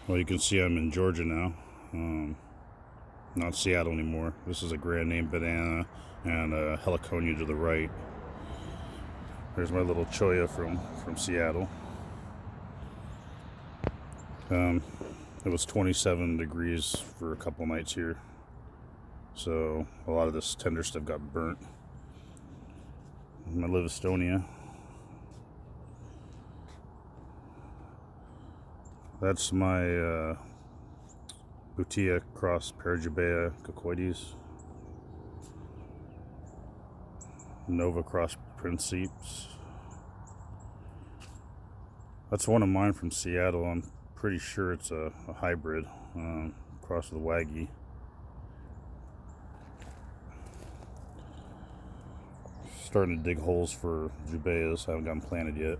Well, you can see I'm in Georgia now, not Seattle anymore. This is a grand name banana and a heliconia to the right. There's my little cholla from Seattle. It was 27 degrees for a couple nights here, so a lot of this tender stuff got burnt. My Livistonia. That's my Butia cross Parajubea cocoides. Nova cross Principes. That's one of mine from Seattle. I'm pretty sure it's a hybrid cross with Waggy. Starting to dig holes for Jubaeas. Haven't gotten planted yet.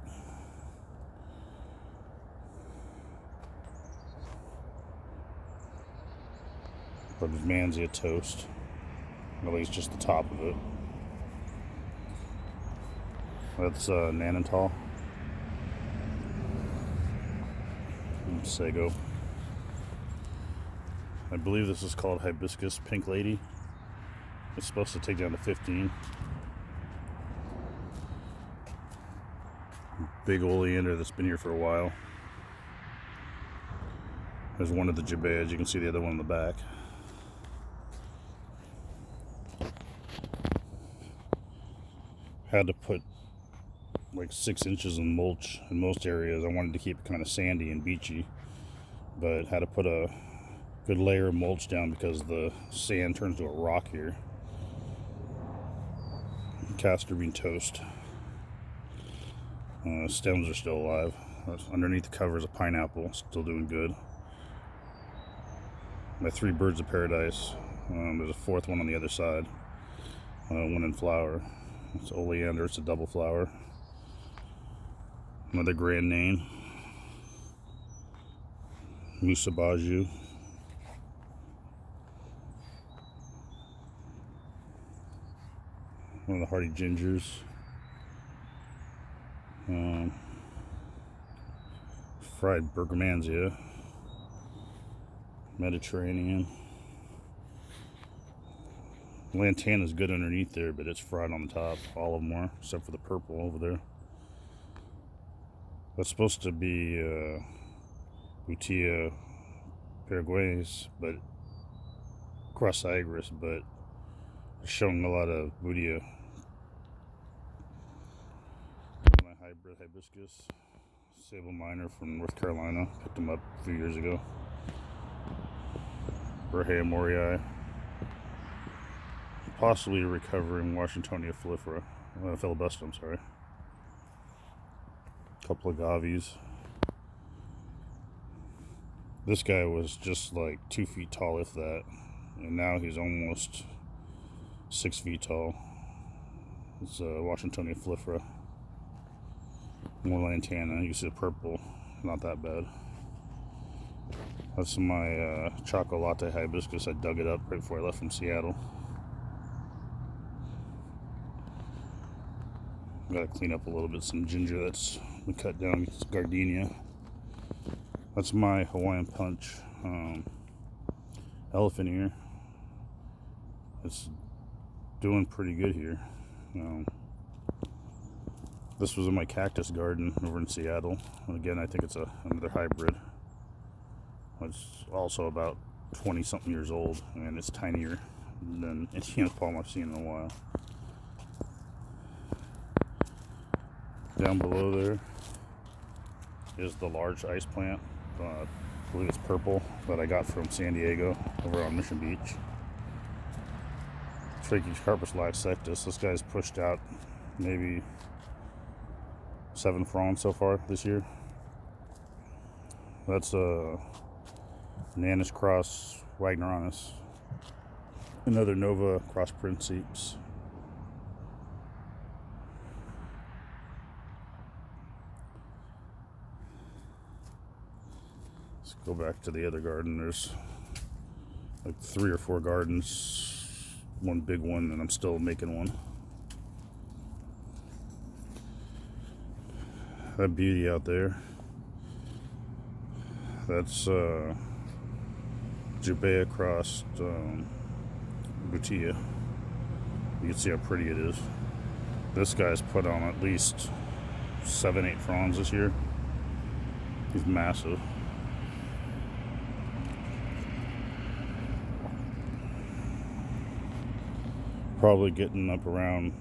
But Manzia toast. At least just the top of it. That's Nanantal. Sago. I believe this is called Hibiscus Pink Lady. It's supposed to take down to 15. Big oleander that's been here for a while. There's one of the Jubaeas. You can see the other one in the back. Had to put like 6 inches of mulch in most areas. I wanted to keep it kind of sandy and beachy, but had to put a good layer of mulch down because the sand turns to a rock here. Castor bean toast. Stems are still alive. Underneath the cover is a pineapple, still doing good. My 3 birds of paradise. There's a 4th one on the other side. One in flower. It's oleander. It's a double flower. Another grand name. Musabaju. One of the hardy gingers. Fried Bergamansia. Mediterranean. Lantana is good underneath there, but it's fried on the top. All of them are, except for the purple over there. That's supposed to be Butia Paraguayes, but cross Agris, but showing a lot of Butia. My hybrid hibiscus, Sable Minor from North Carolina. Picked them up a few years ago. Berhea Morii. Possibly recovering Washingtonia filibusta, I'm sorry. Couple of gavies. This guy was just like 2 feet tall, if that, and now he's almost 6 feet tall. It's Washingtonia flifera. More lantana. You can see the purple, not that bad. That's my Choco Latte hibiscus. I dug it up right before I left from Seattle. Gotta clean up a little bit. Some ginger that's been cut down. It's gardenia. That's my Hawaiian punch elephant ear. It's doing pretty good here. This was in my cactus garden over in Seattle. And again, I think it's another hybrid. It's also about 20 something years old, and it's tinier than any palm I've seen in a while. Down below there is the large ice plant. I believe it's purple, that I got from San Diego over on Mission Beach. Trachycarpus lysectus. This guy's pushed out maybe 7 fronds so far this year. That's a Nanus cross Wagneranus. Another Nova cross Principes. Let's go back to the other garden. There's like 3 or 4 gardens, one big one, and I'm still making one. That beauty out there. That's Jubea crossed Butia. You can see how pretty it is. This guy's put on at least 7-8 fronds this year. He's massive. Probably getting up around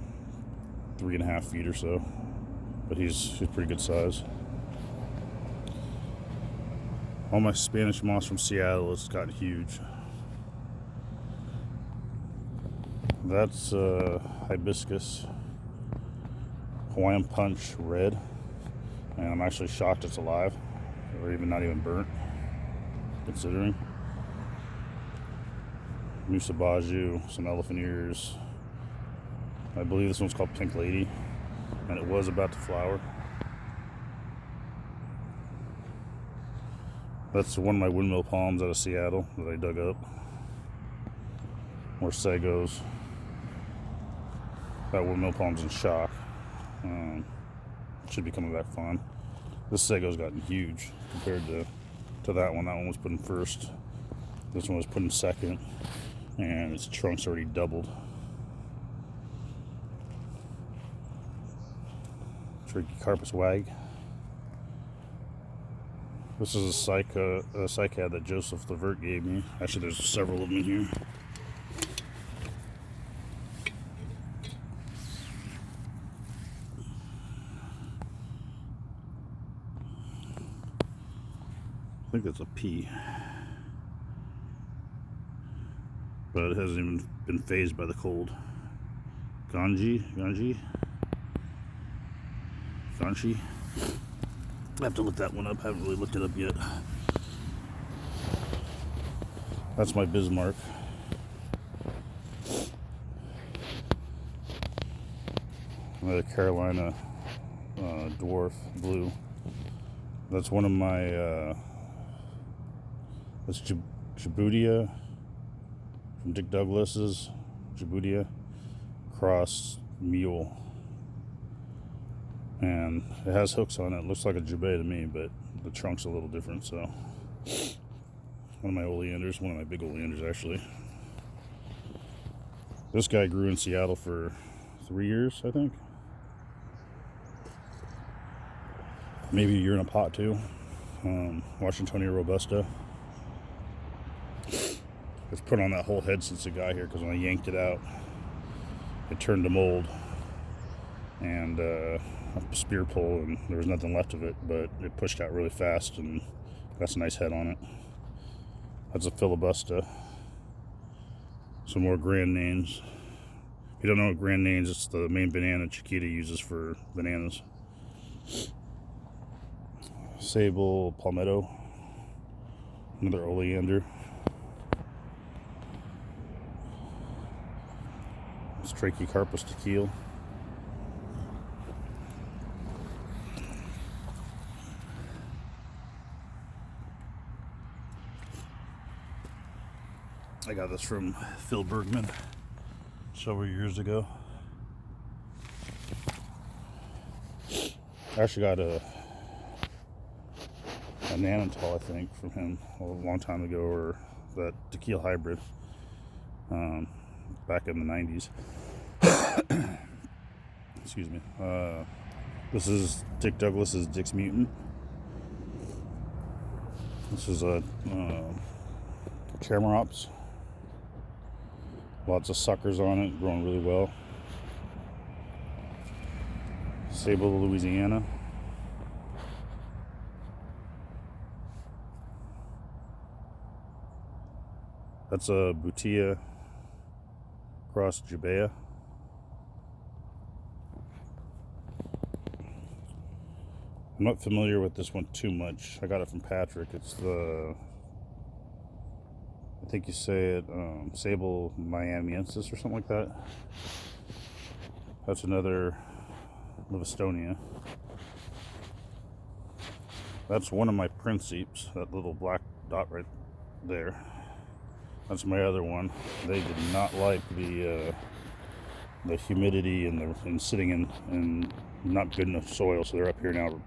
3.5 feet or so, but he's pretty good size. All my Spanish moss from Seattle has gotten huge. That's hibiscus Hawaiian Punch red, and I'm actually shocked it's alive, or even not even burnt, considering. Musabaju, some elephant ears. I believe this one's called Pink Lady, and it was about to flower. That's one of my windmill palms out of Seattle that I dug up. More sagos. That windmill palm's in shock. Should be coming back fine. This sago's gotten huge compared to that one. That one was put in first. This one was put in second, and its trunk's already doubled. Trachycarpus wag. This is a cycad that Joseph Levert gave me. Actually, there's several of them in here. I think that's a P, but it hasn't even been phased by the cold. Ganji. I have to look that one up. I haven't really looked it up yet. That's my Bismarck. Another Carolina dwarf blue. That's one of my that's Jabutia from Dick Douglas's Jabutia cross mule, and it has hooks on it. It looks like a jubei to me, but the trunk's a little different. So one of my oleanders, one of my big oleanders actually. This guy grew in Seattle for 3 years, I think. Maybe a year in a pot too. Washingtonia robusta. It's put on that whole head since it got here, because when I yanked it out, it turned to mold and a spear pull, and there was nothing left of it, but it pushed out really fast and got some nice head on it. That's a filibusta. Some more grand names. If you don't know what grand names, it's the main banana Chiquita uses for bananas. Sable palmetto, another oleander. It's Trachycarpus tequila. I got this from Phil Bergman several years ago. I actually got a Nanotol, I think, from him a long time ago, or that tequila hybrid back in the 90s. Excuse me. This is Dick Douglas's Dick's Mutant. This is a Chamarops. Lots of suckers on it, growing really well. Sable, Louisiana. That's a Butia cross Jubea. I'm not familiar with this one too much. I got it from Patrick. It's the, I think you say it, Sable Miamiensis or something like that. That's another Livistonia. That's one of my Principes, that little black dot right there. That's my other one. They did not like the humidity and sitting in not good enough soil, so they're up here now.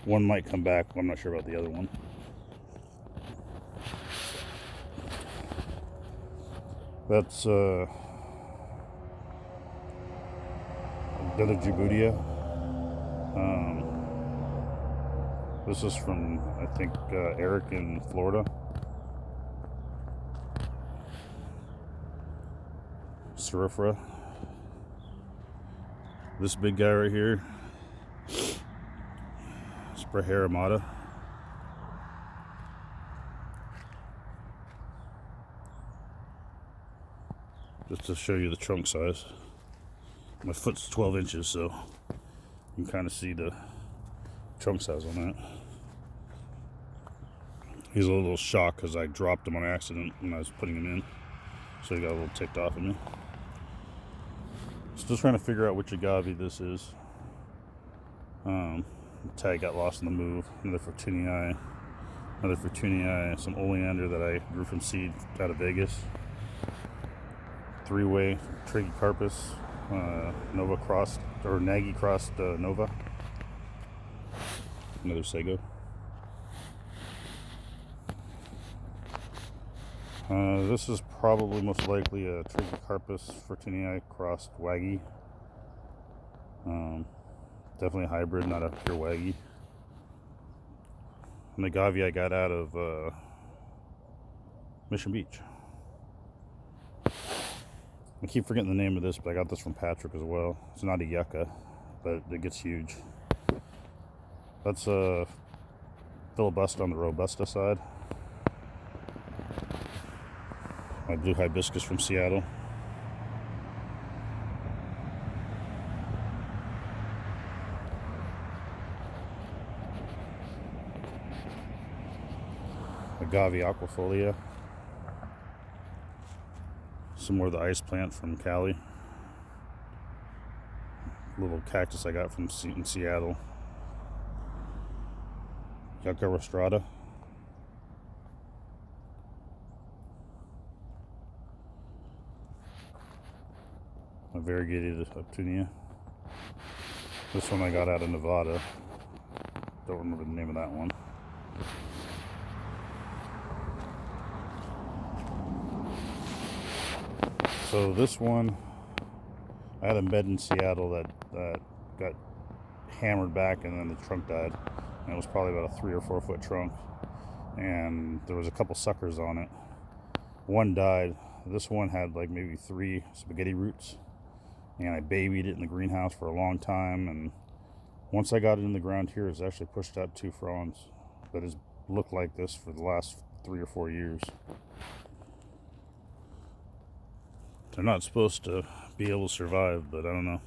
One might come back. I'm not sure about the other one. That's another Djiboutia. This is from, I think, Eric in Florida. Surifra. This big guy right here, Sprahair Amata. Just to show you the trunk size. My foot's 12 inches, so you can kind of see the trunk size on that. He's a little shocked because I dropped him on accident when I was putting him in, so he got a little ticked off at me. Still trying to figure out which agave this is. The tag got lost in the move. Another Fortunii, some oleander that I grew from seed out of Vegas. Three-way Trachycarpus, Nova crossed, or Nagy crossed Nova. Another Sego. This is probably most likely a Trachycarpus Fortunii crossed Waggy. Definitely a hybrid, not a pure Waggy. An agave I got out of Mission Beach. I keep forgetting the name of this, but I got this from Patrick as well. It's not a yucca, but it gets huge. That's a filibuster on the Robusta side. My blue hibiscus from Seattle. Agave Aquafolia. Some more of the ice plant from Cali. Little cactus I got from in Seattle. Yucca rostrata. A variegated Uptunia. This one I got out of Nevada. Don't remember the name of that one. So this one, I had a bed in Seattle that got hammered back, and then the trunk died. And it was probably about a 3 or 4 foot trunk, and there was a couple suckers on it. One died. This one had like maybe 3 spaghetti roots, and I babied it in the greenhouse for a long time. And once I got it in the ground here, it's actually pushed out 2 fronds that has looked like this for the last 3 or 4 years. They're not supposed to be able to survive, but I don't know.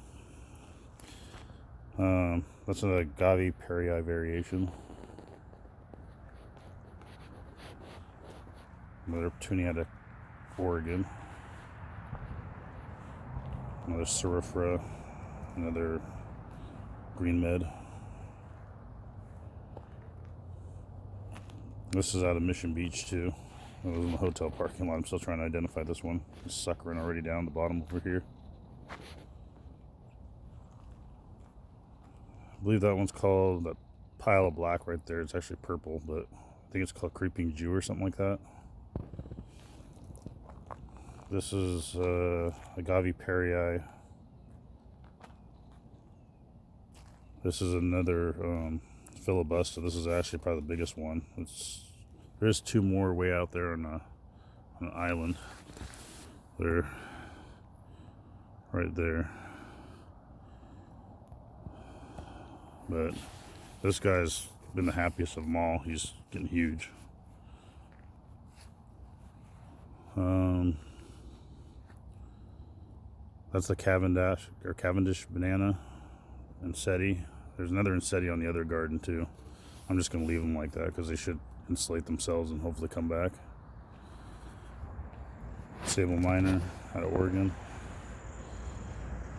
That's an agave perii variation. Another Tunia out of Oregon. Another Surifra. Another Green Med. This is out of Mission Beach too. It was in the hotel parking lot. I'm still trying to identify this one. It's suckering already down the bottom over here. I believe that one's called a pile of black right there. It's actually purple, but I think it's called Creeping Jew or something like that. This is Agave perii. This is another filibuster. This is actually probably the biggest one. There's 2 more way out there on an island. They're right there. But this guy's been the happiest of them all. He's getting huge. That's the Cavendish banana and Seti. There's another Seti on the other garden too. I'm just going to leave them like that because they should insulate themselves and hopefully come back. Sable Minor out of Oregon.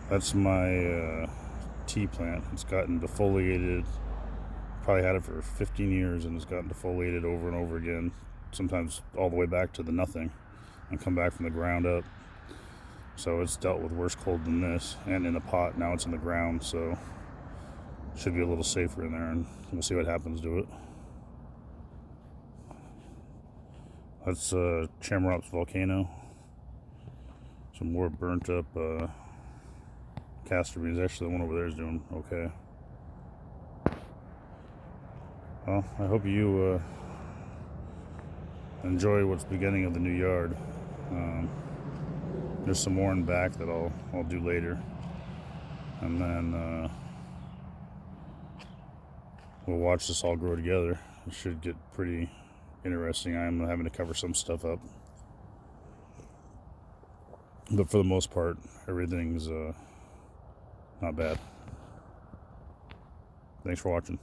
That's my tea plant. It's gotten defoliated. Probably had it for 15 years and it's gotten defoliated over and over again. Sometimes all the way back to the nothing and come back from the ground up. So it's dealt with worse cold than this, and in a pot. Now it's in the ground, so it should be a little safer in there, and we'll see what happens to it. That's Chamarops Volcano. Some more burnt up castor beans. Actually, the one over there is doing okay. Well, I hope you enjoy what's beginning of the new yard. There's some more in back that I'll do later, and then we'll watch this all grow together. It should get pretty interesting. I'm having to cover some stuff up, but for the most part, everything's not bad. Thanks for watching.